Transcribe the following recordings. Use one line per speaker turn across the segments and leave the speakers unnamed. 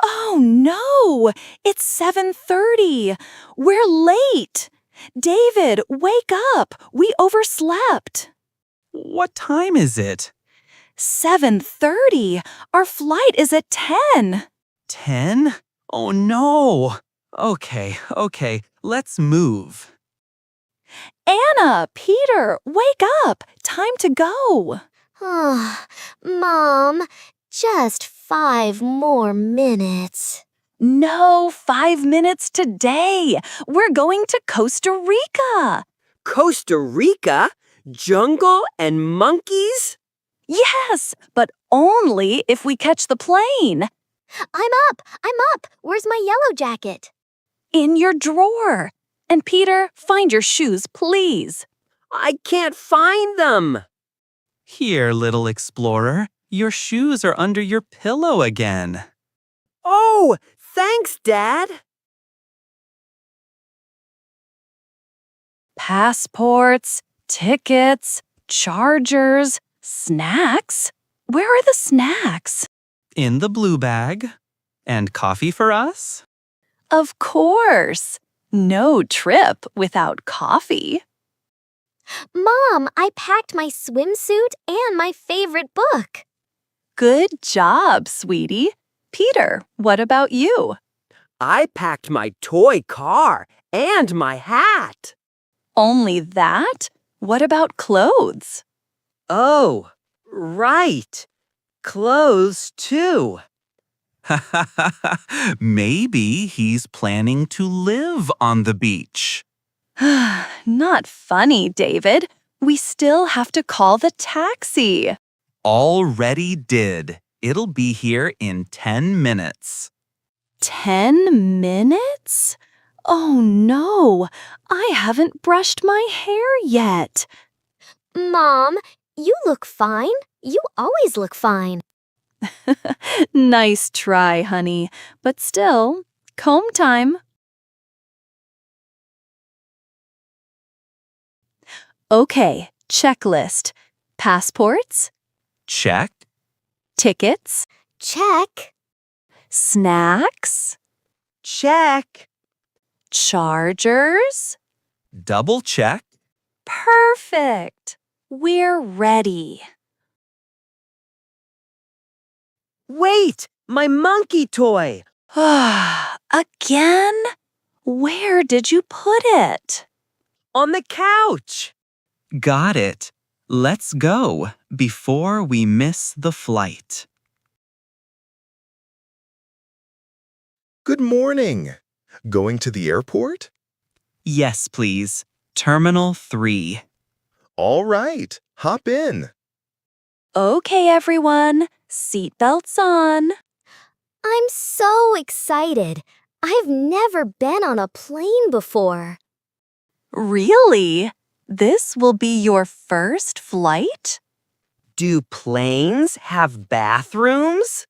Oh no! It's 7:30. We're late. David, wake up. We overslept.
What time is it?
7:30. Our flight is at 10.
10? Oh no. Okay, let's move.
Anna, Peter, wake up. Time to go.
Mom, just 5 more minutes.
No, 5 minutes today. We're going to Costa Rica.
Costa Rica? Jungle and monkeys?
Yes, but only if we catch the plane.
I'm up. Where's my yellow jacket?
In your drawer. And Peter, find your shoes, please.
I can't find them.
Here, little explorer. Your shoes are under your pillow again.
Oh, thanks, Dad.
Passports, tickets, chargers, snacks. Where are the snacks?
In the blue bag. And coffee for us?
Of course. No trip without coffee.
Mom, I packed my swimsuit and my favorite book.
Good job, sweetie. Peter, what about you?
I packed my toy car and my hat.
Only that? What about clothes?
Oh, right. Clothes, too.
Maybe he's planning to live on the beach.
Not funny, David. We still have to call the taxi.
Already did. It'll be here in 10 minutes.
10 minutes? Oh no, I haven't brushed my hair yet.
Mom, you look fine. You always look fine.
Nice try, honey, but still, comb time. Okay, checklist. Passports,
Check.
tickets,
Check.
snacks,
Check.
chargers.
Double check.
Perfect. We're ready.
Wait, my monkey toy.
Again? Where did you put it?
On the couch.
Got it. Let's go before we miss the flight.
Good morning. Going to the airport?
Yes, please. Terminal 3.
All right, hop in.
Okay, everyone. Seatbelts on.
I'm so excited. I've never been on a plane before.
Really? This will be your first flight?
Do planes have bathrooms?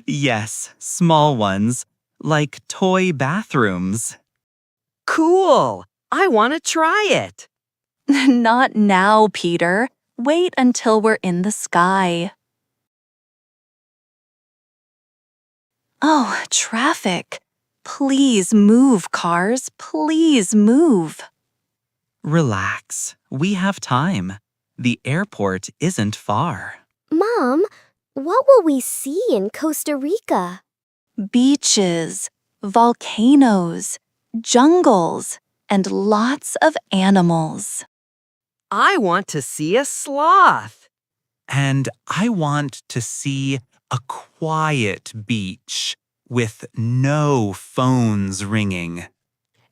Yes, small ones, like toy bathrooms.
Cool. I want to try it.
Not now, Peter. Wait until we're in the sky. Oh, traffic. Please move, cars. Please move.
Relax. We have time. The airport isn't far.
Mom, what will we see in Costa Rica?
Beaches, volcanoes, jungles, and lots of animals.
I want to see a sloth.
And I want to see a quiet beach with no phones ringing.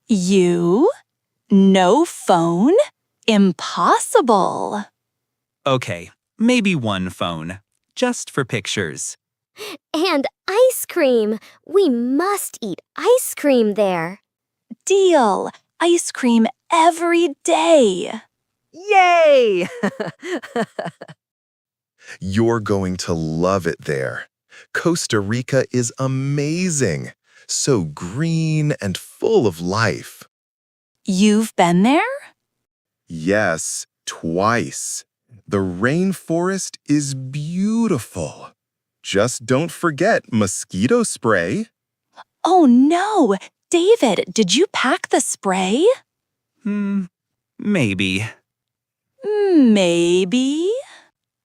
You? No phone? Impossible.
Okay, maybe one phone, just for pictures.
And ice cream. We must eat ice cream there.
Deal. Ice cream every day.
Yay!
You're going to love it there. Costa Rica is amazing, so green and full of life.
You've been there?
Yes, twice. The rainforest is beautiful. Just don't forget mosquito spray.
Oh no! David, did you pack the spray?
Maybe.
Maybe.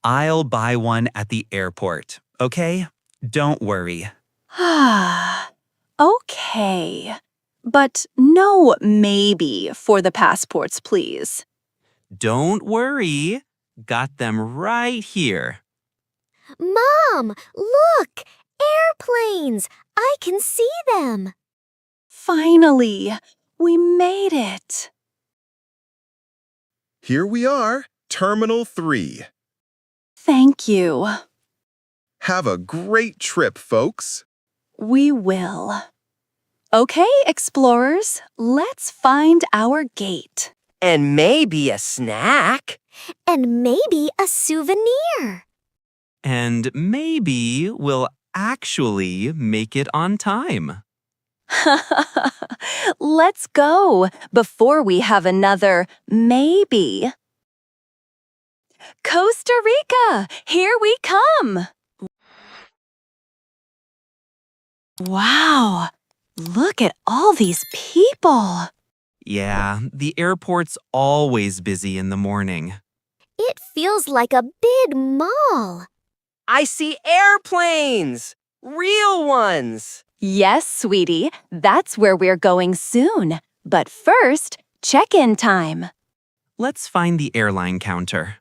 I'll buy one at the airport, okay? Don't worry.
Okay. But no maybe for the passports, please.
Don't worry. Got them right here.
Mom, look! Airplanes! I can see them.
Finally, we made it.
Here we are, Terminal 3.
Thank you.
Have a great trip, folks.
We will. Okay, explorers, let's find our gate.
And maybe a snack.
And maybe a souvenir.
And maybe we'll actually make it on time.
Let's go before we have another maybe. Costa Rica, here we come. Wow, look at all these people.
Yeah, the airport's always busy in the morning.
It feels like a big mall.
I see airplanes! Real ones!
Yes, sweetie, that's where we're going soon. But first, check-in time.
Let's find the airline counter.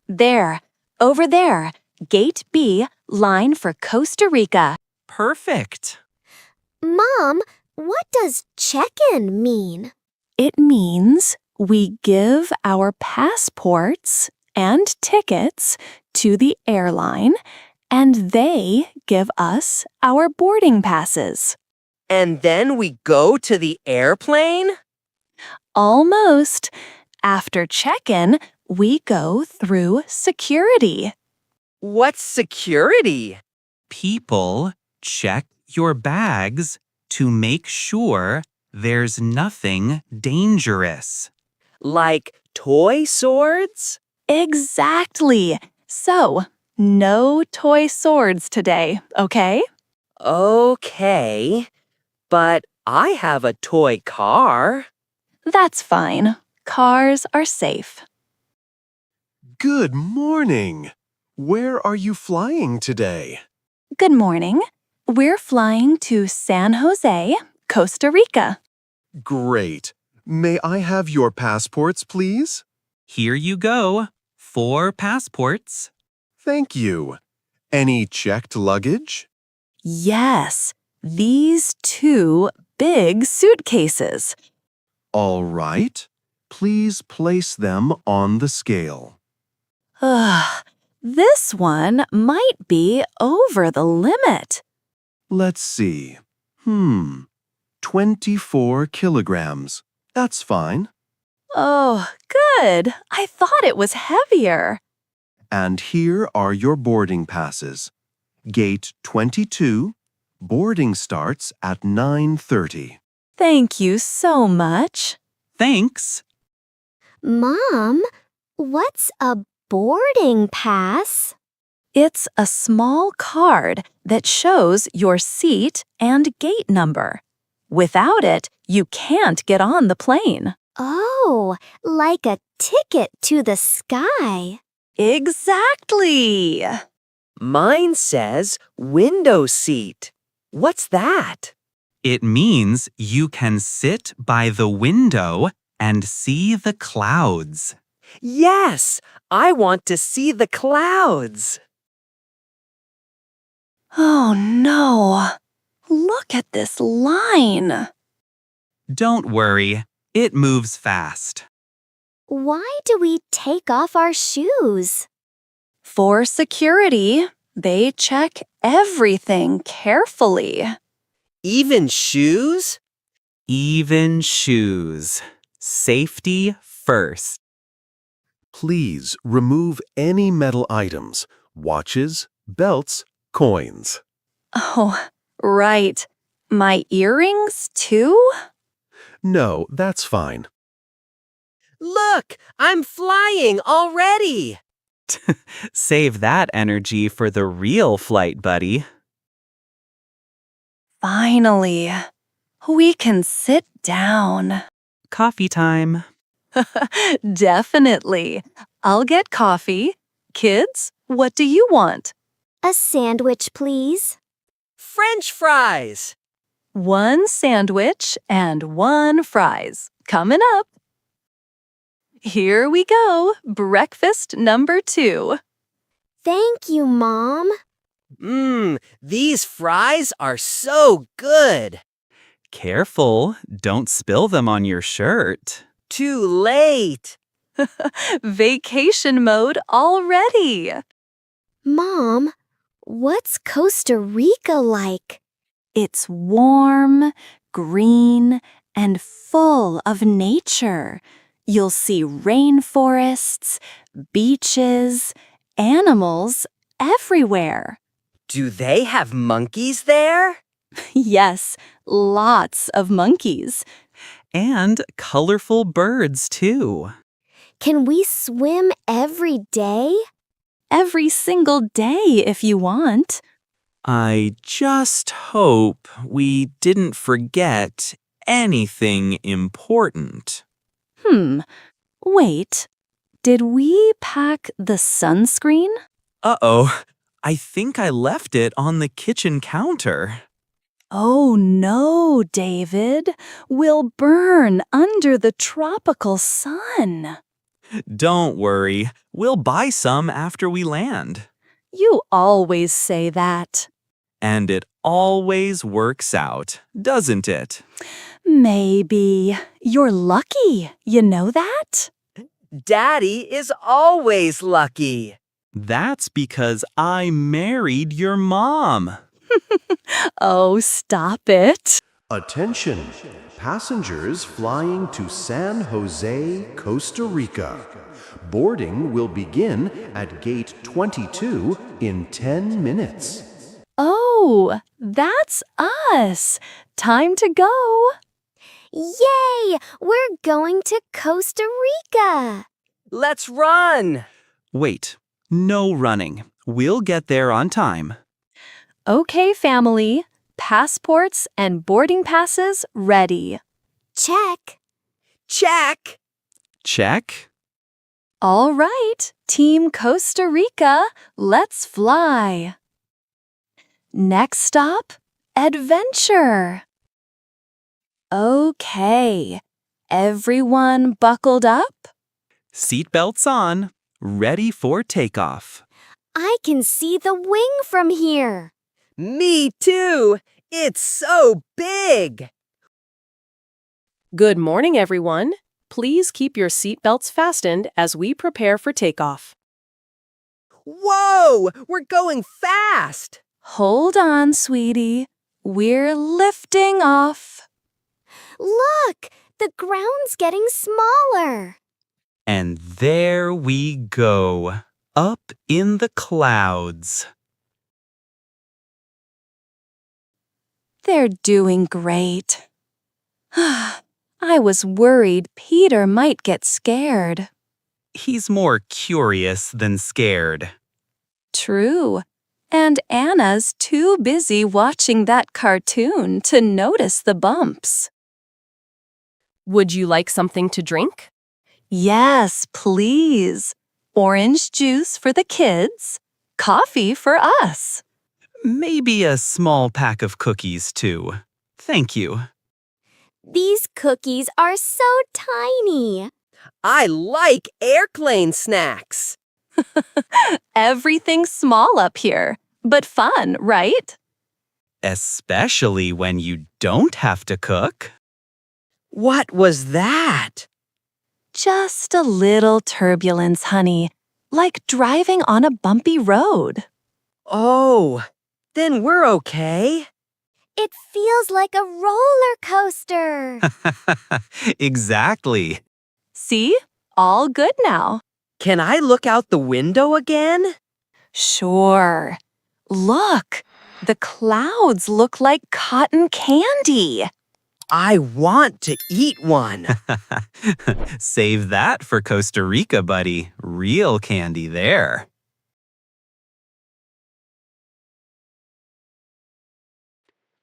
There, over there, Gate B, line for Costa Rica.
Perfect.
Mom, what does check-in mean?
It means we give our passports and tickets to the airline, and they give us our boarding passes.
And then we go to the airplane?
Almost. After check-in, we go through security.
What's security?
People check your bags to make sure there's nothing dangerous.
Like toy swords?
Exactly. So, no toy swords today, okay?
Okay, but I have a toy car.
That's fine. Cars are safe.
Good morning. Where are you flying today?
Good morning. We're flying to San Jose, Costa Rica.
Great. May I have your passports, please?
Here you go. 4 passports.
Thank you. Any checked luggage?
Yes, these 2 big suitcases.
All right. Please place them on the scale.
Ugh, this one might be over the limit.
Let's see. 24 kilograms. That's fine.
Oh, good. I thought it was heavier.
And here are your boarding passes. Gate 22. Boarding starts at 9:30.
Thank you so much.
Thanks.
Mom, what's a boarding pass?
It's a small card that shows your seat and gate number. Without it, you can't get on the plane.
Oh, like a ticket to the sky.
Exactly.
Mine says window seat. What's that?
It means you can sit by the window and see the clouds.
Yes, I want to see the clouds.
Oh no. Look at this line.
Don't worry, it moves fast.
Why do we take off our shoes?
For security, they check everything carefully.
Even shoes?
Even shoes. Safety first.
Please remove any metal items, watches, belts, coins.
Oh, right. My earrings, too?
No, that's fine.
Look, I'm flying already.
Save that energy for the real flight, buddy.
Finally, we can sit down.
Coffee time.
Definitely. I'll get coffee. Kids, what do you want?
A sandwich, please.
French fries.
1 sandwich and 1 fries. Coming up. Here we go. Breakfast number 2.
Thank you, Mom.
These fries are so good.
Careful, don't spill them on your shirt.
Too late.
Vacation mode already.
Mom, what's Costa Rica like?
It's warm, green, and full of nature. You'll see rainforests, beaches, animals everywhere.
Do they have monkeys there?
Yes, lots of monkeys.
And colorful birds, too.
Can we swim every day?
Every single day if you want.
I just hope we didn't forget anything important.
Wait. Did we pack the sunscreen?
Uh-oh, I think I left it on the kitchen counter.
Oh no, David. We'll burn under the tropical sun.
Don't worry, we'll buy some after we land.
You always say that.
And it always works out, doesn't it?
Maybe. You're lucky, you know that?
Daddy is always lucky.
That's because I married your mom.
Oh, stop it.
Attention, passengers flying to San Jose, Costa Rica. Boarding will begin at gate 22 in 10 minutes.
Oh, that's us. Time to go.
Yay! We're going to Costa Rica.
Let's run.
Wait, no running. We'll get there on time.
Okay, family. Passports and boarding passes ready.
Check.
Check.
Check.
All right, Team Costa Rica, let's fly. Next stop, adventure. Okay, everyone buckled up?
Seatbelts on, ready for takeoff.
I can see the wing from here.
Me too. It's so big.
Good morning, everyone. Please keep your seatbelts fastened as we prepare for takeoff.
Whoa, we're going fast.
Hold on, sweetie. We're lifting off.
Look, the ground's getting smaller.
And there we go, up in the clouds.
They're doing great. I was worried Peter might get scared.
He's more curious than scared.
True. And Anna's too busy watching that cartoon to notice the bumps.
Would you like something to drink?
Yes, please. Orange juice for the kids. Coffee for us.
Maybe a small pack of cookies, too. Thank you.
These cookies are so tiny.
I like airplane snacks.
Everything's small up here, but fun, right?
Especially when you don't have to cook.
What was that?
Just a little turbulence, honey, like driving on a bumpy road.
Oh, then we're okay.
It feels like a roller coaster.
Exactly.
See? All good now.
Can I look out the window again?
Sure. Look, the clouds look like cotton candy.
I want to eat one.
Save that for Costa Rica, buddy. Real candy there.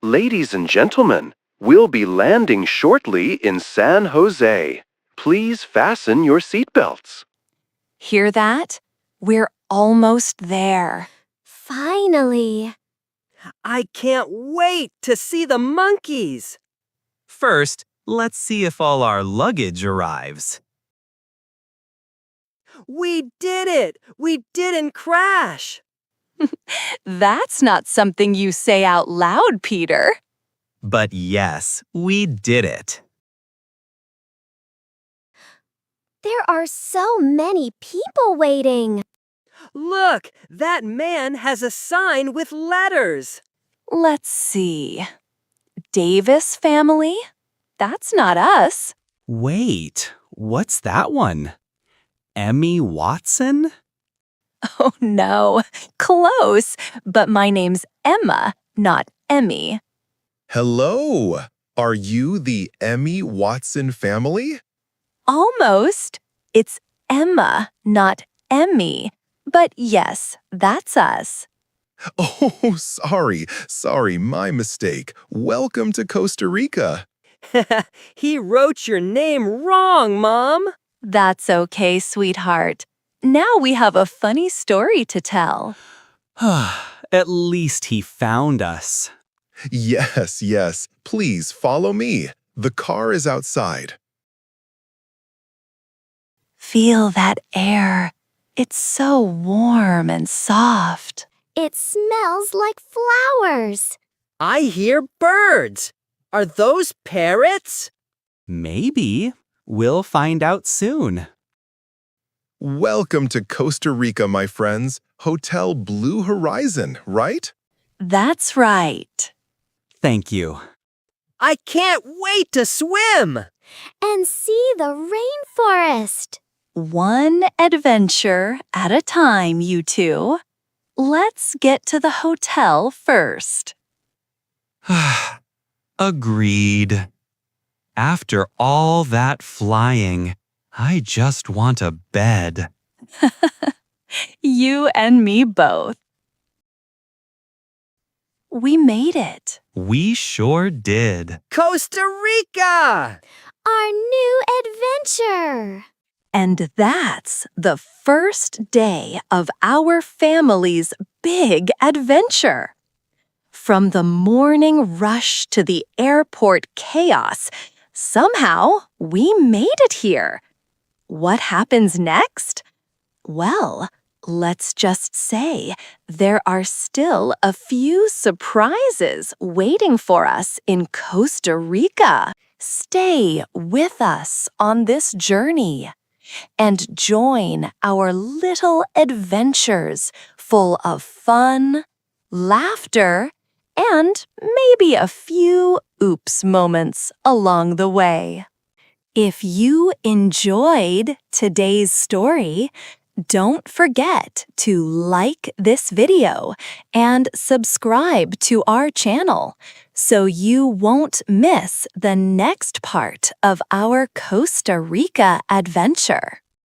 Ladies and gentlemen, we'll be landing shortly in San Jose. Please fasten your seatbelts.
Hear that? We're almost there.
Finally.
I can't wait to see the monkeys.
First, let's see if all our luggage arrives.
We did it! We didn't crash!
That's not something you say out loud, Peter.
But yes, we did it.
There are so many people waiting.
Look, that man has a sign with letters.
Let's see. Davis family? That's not us.
Wait, what's that one? Emmy Watson?
Oh no, close. But my name's Emma, not Emmy.
Hello! Are you the Emmy Watson family?
Almost. It's Emma, not Emmy. But yes, that's us.
Oh, sorry, my mistake. Welcome to Costa Rica.
He wrote your name wrong, Mom.
That's okay, sweetheart. Now we have a funny story to tell.
At least he found us.
Yes, please follow me. The car is outside.
Feel that air. It's so warm and soft.
It smells like flowers.
I hear birds. Are those parrots?
Maybe. We'll find out soon.
Welcome to Costa Rica, my friends. Hotel Blue Horizon, right?
That's right.
Thank you.
I can't wait to swim.
And see the rainforest.
One adventure at a time, you two. Let's get to the hotel first.
Agreed. After all that flying, I just want a bed.
You and me both. We made it.
We sure did.
Costa Rica!
Our new adventure.
And that's the first day of our family's big adventure. From the morning rush to the airport chaos, somehow we made it here. What happens next? Well, let's just say there are still a few surprises waiting for us in Costa Rica. Stay with us on this journey and join our little adventures full of fun, laughter, and maybe a few oops moments along the way. If you enjoyed today's story, don't forget to like this video and subscribe to our channel so you won't miss the next part of our Costa Rica adventure.